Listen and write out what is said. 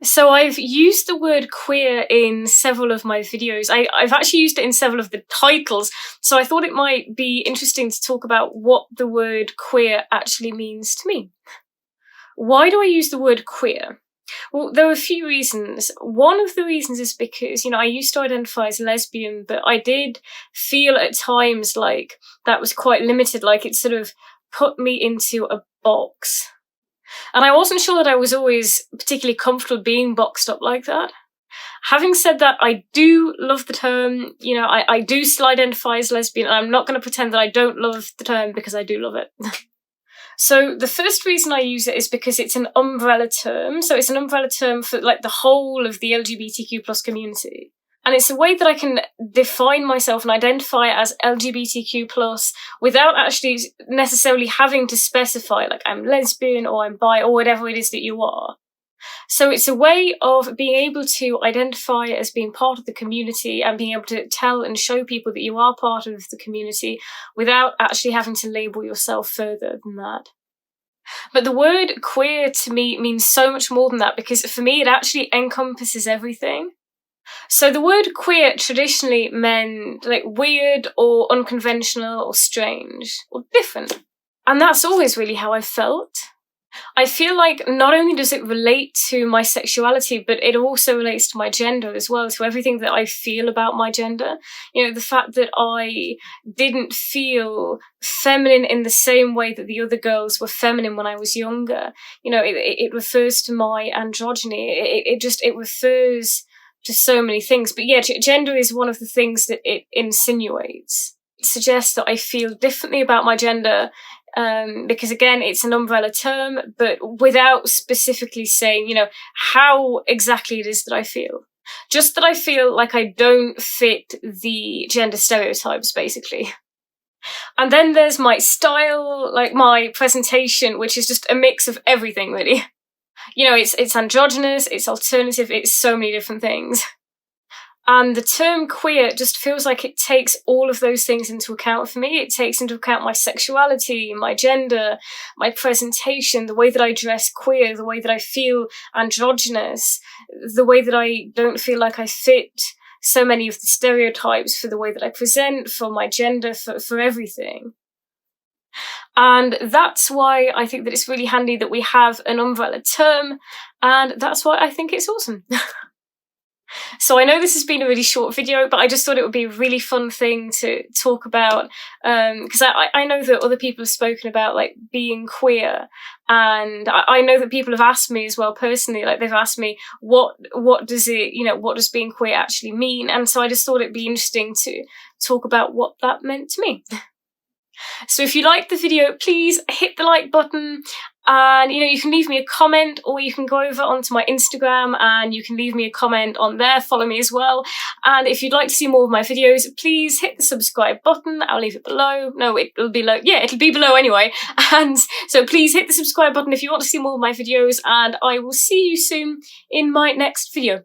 So I've used the word queer in several of my videos. I've actually used it in several of the titles, so I thought it might be interesting to talk about what the word queer actually means to me. Why do I use the word queer? Well, there are a few reasons. One of the reasons is because, I used to identify as lesbian, but I did feel at times like that was quite limited, like it sort of put me into a box. And I wasn't sure that I was always particularly comfortable being boxed up like that. Having said that, I do love the term, I do still identify as lesbian, and I'm not going to pretend that I don't love the term because I do love it. So the first reason I use it is because it's an umbrella term. So it's an umbrella term for like the whole of the LGBTQ plus community. And it's a way that I can define myself and identify as LGBTQ plus without actually necessarily having to specify like I'm lesbian or I'm bi or whatever it is that you are. So it's a way of being able to identify as being part of the community and being able to tell and show people that you are part of the community without actually having to label yourself further than that. But the word queer to me means so much more than that, because for me it actually encompasses everything. So the word queer traditionally meant like weird or unconventional or strange or different. And that's always really how I felt. I feel like not only does it relate to my sexuality, but it also relates to my gender as well, to everything that I feel about my gender. The fact that I didn't feel feminine in the same way that the other girls were feminine when I was younger. It refers to my androgyny. It refers to so many things. But yeah, gender is one of the things that it insinuates. It suggests that I feel differently about my gender, because again, it's an umbrella term, but without specifically saying, how exactly it is that I feel. Just that I feel like I don't fit the gender stereotypes, basically. And then there's my style, like my presentation, which is just a mix of everything, really. It's androgynous, it's alternative, it's so many different things. And the term queer just feels like it takes all of those things into account for me. It takes into account my sexuality, my gender, my presentation, the way that I dress queer, the way that I feel androgynous, the way that I don't feel like I fit so many of the stereotypes for the way that I present, for my gender, for everything. And that's why I think that it's really handy that we have an umbrella term, and that's why I think it's awesome. So I know this has been a really short video, but I just thought it would be a really fun thing to talk about, because I know that other people have spoken about like being queer, and I know that people have asked me as well personally, like they've asked me what does it, what does being queer actually mean? And so I just thought it'd be interesting to talk about what that meant to me. So if you liked the video, please hit the like button, and you can leave me a comment, or you can go over onto my Instagram and you can leave me a comment on there, follow me as well. And if you'd like to see more of my videos, please hit the subscribe button. I'll leave it below. No, it'll be below. Yeah, it'll be below anyway. And so please hit the subscribe button if you want to see more of my videos, and I will see you soon in my next video.